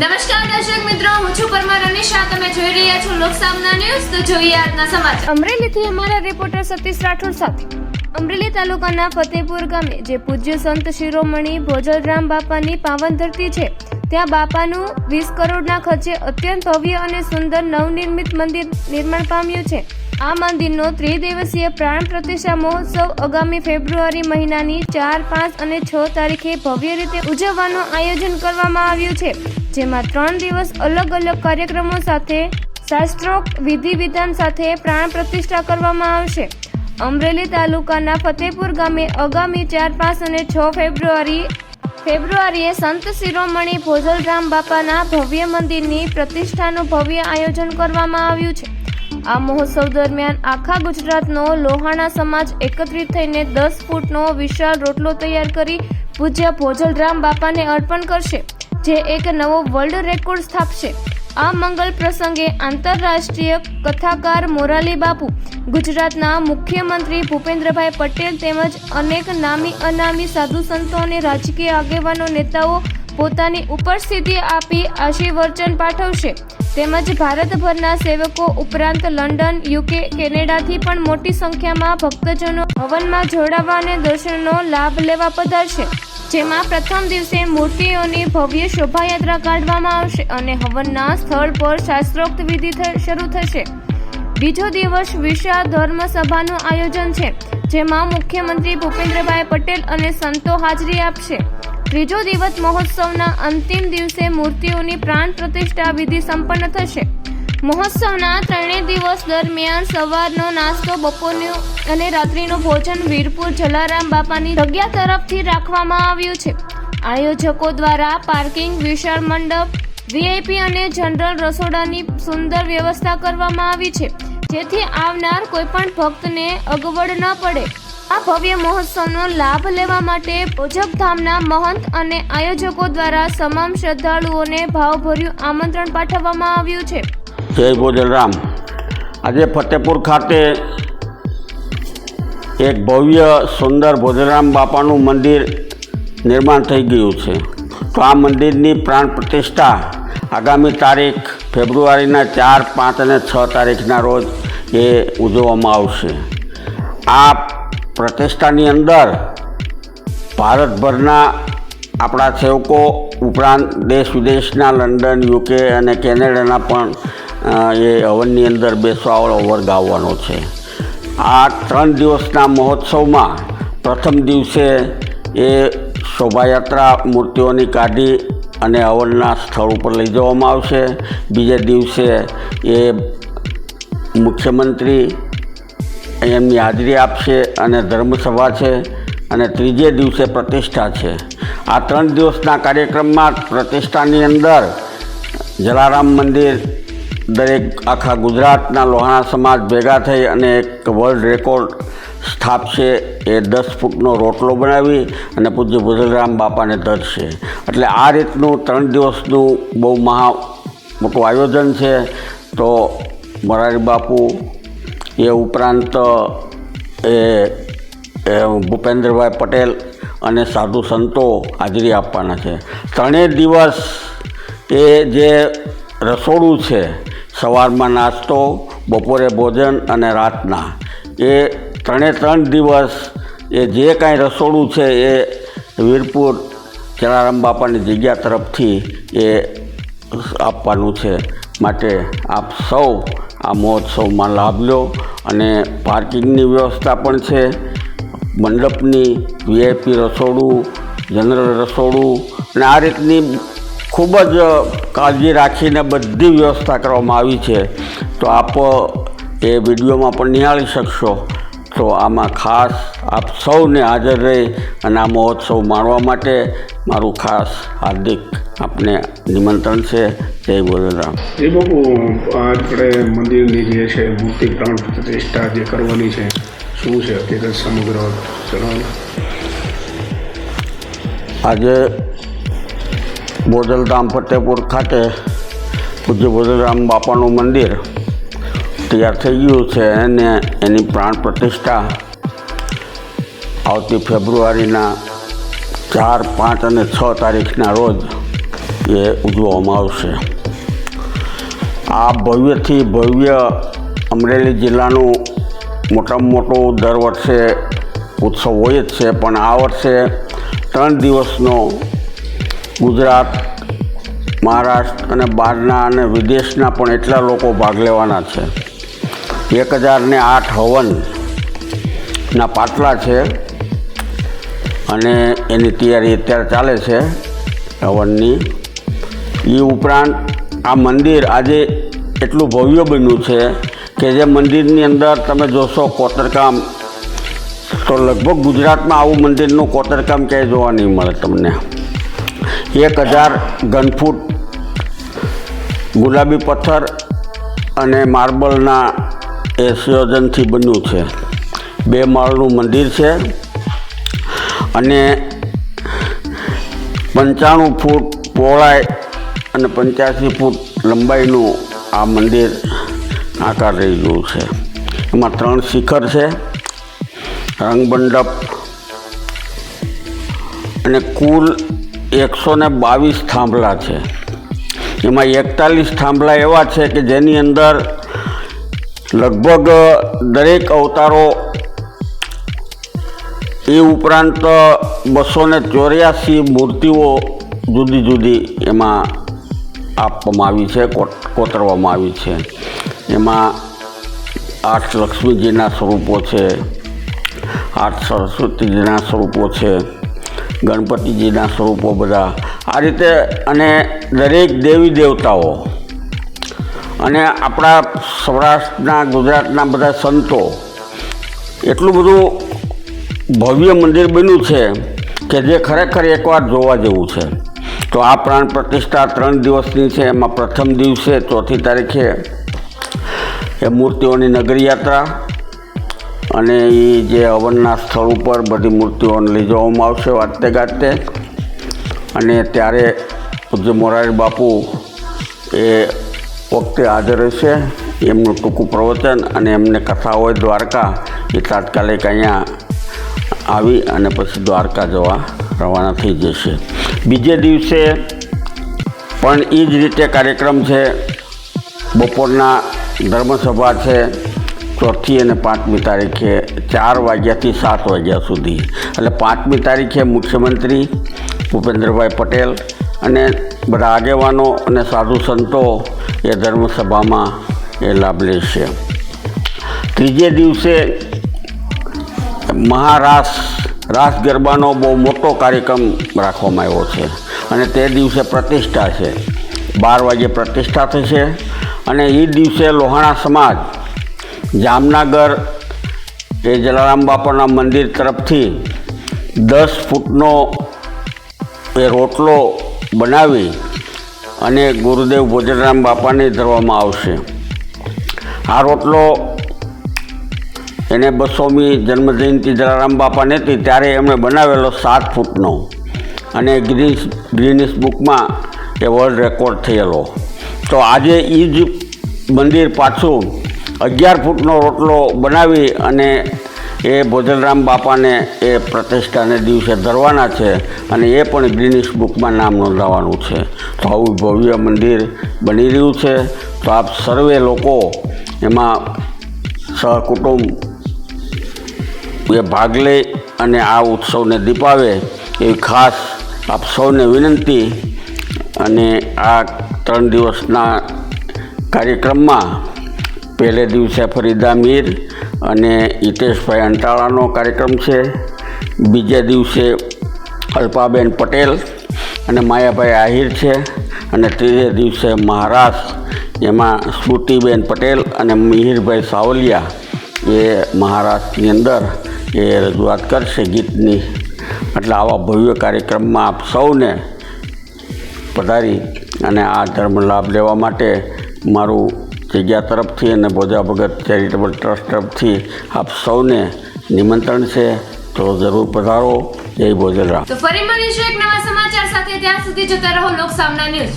નમસ્કાર દર્શક મિત્રો, હું છું પરમાર અનિશા. તમે જોઈ રહ્યા છો લોકસામના ન્યૂઝ. તો જોઈએ આજના સમાચાર. અમરેલીથી અમારા રિપોર્ટર સતીશ રાઠોડ સાથે. અમરેલી તાલુકાના ફતેપુર ગામે જે પૂજ્ય સંત શિરોમણી ભોજલરામ બાપાની પાવન ધરતી છે, ત્યાં બાપાનું 20 કરોડના ખર્ચે અત્યંત ભવ્ય અને સુંદર નવનિર્મિત મંદિર નિર્માણ પામ્યું છે. આ મંદિરનો ત્રિદિવસીય પ્રાણ પ્રતિષ્ઠા મહોત્સવ આગામી ફેબ્રુઆરી મહિનાની 4, 5 અને 6 તારીખે ભવ્ય રીતે ઉજવવાનું આયોજન કરવામાં આવ્યું છે, જેમાં 3 દિવસ અલગ અલગ કાર્યક્રમો સાથે શાસ્ત્રોક્ત વિધિ વિધાન સાથે પ્રાણ પ્રતિષ્ઠા કરવામાં આવશે. અમરેલી તાલુકાના ફતેપુર ગામે આગામી 4, 5 અને 6 ફેબ્રુઆરીએ સંત શિરોમણી ભોજલરામ બાપાના ભવ્ય મંદિરની પ્રતિષ્ઠાનું ભવ્ય આયોજન કરવામાં આવ્યું છે. આ મહોત્સવ દરમિયાન આખા ગુજરાતનો લોહાણા સમાજ એકત્રિત થઈને 10 ફૂટનો વિશાળ રોટલો તૈયાર કરી પૂજ્ય ભોજલરામ બાપાને અર્પણ કરશે, જે એક નવો વર્લ્ડ રેકોર્ડ સ્થાપશે. આ મંગલ પ્રસંગે આંતરરાષ્ટ્રીય કથાકાર મોરાલી બાપુ, ગુજરાતના મુખ્યમંત્રી ભૂપેન્દ્રભાઈ પટેલ તેમજ અનેક નામી અનામી સાધુ સંતો અને રાજકીય આગેવાનો નેતાઓ પોતાની ઉપસ્થિતિ આપી આશીર્વચન પાઠવશે. તેમજ ભારતભરના સેવકો ઉપરાંત લંડન, યુકે, કેનેડાથી પણ મોટી સંખ્યામાં ભક્તજનો હવનમાં જોડાવા અને દર્શનનો લાભ લેવા પધારશે. જેમાં પ્રથમ દિવસે મૂર્તિઓની ભવ્ય શોભાયાત્રા કાઢવામાં આવશે અને હવનના સ્થળ પર શાસ્ત્રોક્ત વિધિ શરૂ થશે. બીજો દિવસ વિશાળ ધર્મ સભાનું આયોજન છે, જેમાં મુખ્યમંત્રી ભૂપેન્દ્રભાઈ પટેલ અને સંતો હાજરી આપશે. ત્રીજો દિવસ મહોત્સવના અંતિમ દિવસે મૂર્તિઓની પ્રાણ પ્રતિષ્ઠા વિધિ સંપન્ન થશે. મહોત્સવના 3 દિવસ દરમિયાન સવારનો નાસ્તો, બપોરનું અને રાત્રિનું ભોજન વીરપુર જલારામ બાપાની જગ્યા તરફથી રાખવામાં આવ્યું છે. આયોજકો દ્વારા પાર્કિંગ, વિશાળ મંડપ, વીઆઈપી અને જનરલ રસોડાની સુંદર વ્યવસ્થા કરવામાં આવી છે, જેથી આવનાર કોઈપણ ભક્તને અગવડ ન પડે. આ ભવ્ય મહોત્સવનો લાભ લેવા માટે ભોજપધામના મહંત અને આયોજકો દ્વારા તમામ શ્રદ્ધાળુઓને ભાવભર્યું આમંત્રણ પાઠવવામાં આવ્યું છે. જય ભોજલરામ. આજે ફતેપુર ખાતે એક ભવ્ય સુંદર ભોજલરામ બાપાનું મંદિર નિર્માણ થઈ ગયું છે. તો આ મંદિરની પ્રાણ પ્રતિષ્ઠા આગામી તારીખ ફેબ્રુઆરીના 4, 5 અને 6 તારીખના રોજ એ ઉજવવામાં આવશે. આ પ્રતિષ્ઠાની અંદર ભારતભરના આપણા સેવકો ઉપરાંત દેશ વિદેશના લંડન, યુકે અને કેનેડાના પણ એ હવનની અંદર બેસવાવાળો વર્ગ આવવાનો છે. આ 3 દિવસના મહોત્સવમાં પ્રથમ દિવસે એ શોભાયાત્રા મૂર્તિઓની કાઢી અને હવનના સ્થળ ઉપર લઈ જવામાં આવશે. બીજા દિવસે એ મુખ્યમંત્રી એમની હાજરી આપશે અને ધર્મસભા છે, અને ત્રીજે દિવસે પ્રતિષ્ઠા છે. આ 3 દિવસના કાર્યક્રમમાં પ્રતિષ્ઠાની અંદર જલારામ મંદિર દરેક આખા ગુજરાતના લોહાણા સમાજ ભેગા થઈ અને એક વર્લ્ડ રેકોર્ડ સ્થાપશે. એ 10 ફૂટનો રોટલો બનાવી અને પૂજ્ય ભોજલરામ બાપાને ધરશે. એટલે આ રીતનું 3 દિવસનું બહુ મોટું આયોજન છે. તો મોરારી બાપુ એ ઉપરાંત ભૂપેન્દ્રભાઈ પટેલ અને સાધુ સંતો હાજરી આપવાના છે. 3 દિવસ એ જે રસોડું છે, સવારમાં નાસ્તો, બપોરે ભોજન અને રાતના, એ 3 દિવસ એ જે કાંઈ રસોડું છે એ વીરપુર જલારામ બાપાની જગ્યા તરફથી એ આપવાનું છે. માટે આપ સૌ આ મહોત્સવમાં લાભ લો. અને પાર્કિંગની વ્યવસ્થા પણ છે, મંડપની, વીઆઈપી રસોડું, જનરલ રસોડું, અને આ રીતની ખૂબ જ કાળજી રાખીને બધી વ્યવસ્થા કરવામાં આવી છે. તો આપ એ વિડીયોમાં પણ નિહાળી શકશો. તો આમાં ખાસ આપ સૌને હાજર રહી અને આ મહોત્સવ માણવા માટે મારું ખાસ હાર્દિક આપને નિમંત્રણ છે. જય ભોજલરામ. એ બાપુ, આપણે મંદિરની જે છે મૂર્તિ પ્રાણ પ્રતિષ્ઠા જે કરવાની છે, શું છે હકીકત સમગ્ર જણાવો. આજે ભોજલધામ ફતેપુર ખાતે પૂજ્ય ભોજલરામ બાપાનું મંદિર તૈયાર થઈ ગયું છે અને એની પ્રાણ પ્રતિષ્ઠા આવતી ફેબ્રુઆરીના 4, 5 અને 6 તારીખના રોજ એ ઉજવવામાં આવશે. આ ભવ્યથી ભવ્ય અમરેલી જિલ્લાનું મોટામાં મોટો દર વર્ષે ઉત્સવ હોય જ છે, પણ આ વર્ષે 3 દિવસનો ગુજરાત, મહારાષ્ટ્ર અને બહારના અને વિદેશના પણ એટલા લોકો ભાગ લેવાના છે. 1008 હવનના પાટલા છે અને એની તૈયારી અત્યારે ચાલે છે હવનની. એ ઉપરાંત આ મંદિર આજે એટલું ભવ્ય બન્યું છે કે જે મંદિરની અંદર તમે જોશો કોતરકામ, તો લગભગ ગુજરાતમાં આવું મંદિરનું કોતરકામ ક્યાંય જોવા નહીં મળે તમને. 1000 ઘનફૂટ ગુલાબી પથ્થર અને માર્બલના એ સંયોજનથી બન્યું છે. 2 માળનું મંદિર છે અને 95 ફૂટ પહોળાઈ અને 85 ફૂટ લંબાઈનું આ મંદિર આકાર રહી ગયું છે. એમાં 3 શિખર છે, રંગમંડપ અને કુલ 122 થાંભલા છે. એમાં 41 થાંભલા એવા છે કે જેની અંદર લગભગ દરેક અવતારો, એ ઉપરાંત 284 મૂર્તિઓ જુદી જુદી એમાં આપવામાં આવી છે, કોતરવામાં આવી છે. એમાં 8 લક્ષ્મીજીના સ્વરૂપો છે, 8 સરસ્વતીજીના સ્વરૂપો છે, ગણપતિજીના સ્વરૂપો બધા આ રીતે, અને દરેક દેવી દેવતાઓ અને આપણા સૌરાષ્ટ્રના, ગુજરાતના બધા સંતો, એટલું બધું ભવ્ય મંદિર બન્યું છે કે જે ખરેખર એકવાર જોવા જેવું છે. તો આ પ્રાણ પ્રતિષ્ઠા 3 દિવસની છે. એમાં પ્રથમ દિવસે 4મી તારીખે એ મૂર્તિઓની નગરી યાત્રા અને એ જે હવનના સ્થળ ઉપર બધી મૂર્તિઓને લઈ જવામાં આવશે વાતે ગાતે, અને ત્યારે પૂજ્ય મોરારી બાપુ એ વખતે હાજર રહેશે. એમનું ટૂંકું પ્રવચન અને એમને કથા હોય દ્વારકા, એ તાત્કાલિક અહીંયા આવી અને પછી દ્વારકા જવા રવાના થઈ જશે. બીજે દિવસે પણ એ જ રીતે કાર્યક્રમ છે. બપોરના ધર્મસભા છે 4મી અને 5મી તારીખે 4 વાગ્યાથી 7 વાગ્યા સુધી. એટલે 5મી તારીખે મુખ્યમંત્રી ભૂપેન્દ્રભાઈ પટેલ અને બધા આગેવાનો અને સાધુ સંતો એ ધર્મસભામાં એ લાભ લેશે. ત્રીજે દિવસે રાસ ગરબાનો બહુ મોટો કાર્યક્રમ રાખવામાં આવ્યો છે અને તે દિવસે પ્રતિષ્ઠા છે. 12 વાગ્યે પ્રતિષ્ઠા થશે અને એ દિવસે લોહાણા સમાજ જામનગર એ જલારામ બાપાના મંદિર તરફથી 10 ફૂટનો એ રોટલો બનાવી અને ગુરુદેવ ભોજરામ બાપાને ધરવામાં આવશે. આ રોટલો એને 200મી જન્મજયંતિ જલારામ બાપાને હતી ત્યારે એમણે બનાવેલો 7 ફૂટનો અને ગિનિસ બુકમાં એ વર્લ્ડ રેકોર્ડ થયેલો. તો આજે એ જ મંદિર પાછું 11 ફૂટનો રોટલો બનાવી અને એ ભોજરામ બાપાને એ પ્રતિષ્ઠાને દિવસે ધરવાના છે અને એ પણ ગિનિસ બુકમાં નામ નોંધાવવાનું છે. તો આવું ભવ્ય મંદિર બની રહ્યું છે. તો આપ સર્વે લોકો એમાં સહકુટુંબ એ ભાગ લે અને આ ઉત્સવને દીપાવે એવી ખાસ આપ સૌને વિનંતી. અને આ 3 દિવસના કાર્યક્રમમાં પહેલે દિવસે ફરીદા મીર અને હિતેશભાઈ અંટાળાનો કાર્યક્રમ છે. બીજા દિવસે અલ્પાબેન પટેલ અને માયાભાઈ આહિર છે. અને ત્રીજે દિવસે મહારાષ્ટ્ર, એમાં સ્મૃતિબેન પટેલ અને મિહિરભાઈ સાવલિયા એ મહારાષ્ટ્રની અંદર એ રજૂઆત કરશે ગીતની. એટલે આવા ભવ્ય કાર્યક્રમમાં આપ સૌને પધારી અને આ ધર્મ લાભ લેવા માટે મારું જગ્યા તરફથી અને ભોજા ભગત ચેરિટેબલ ટ્રસ્ટ તરફથી આપ સૌને નિમંત્રણ છે. તો જરૂર પધારો. જય ભોજરામ. તો ફરી મળીશું એક નવા સમાચાર સાથે. ત્યાં સુધી જોતા રહો લોકસામના ન્યૂઝ.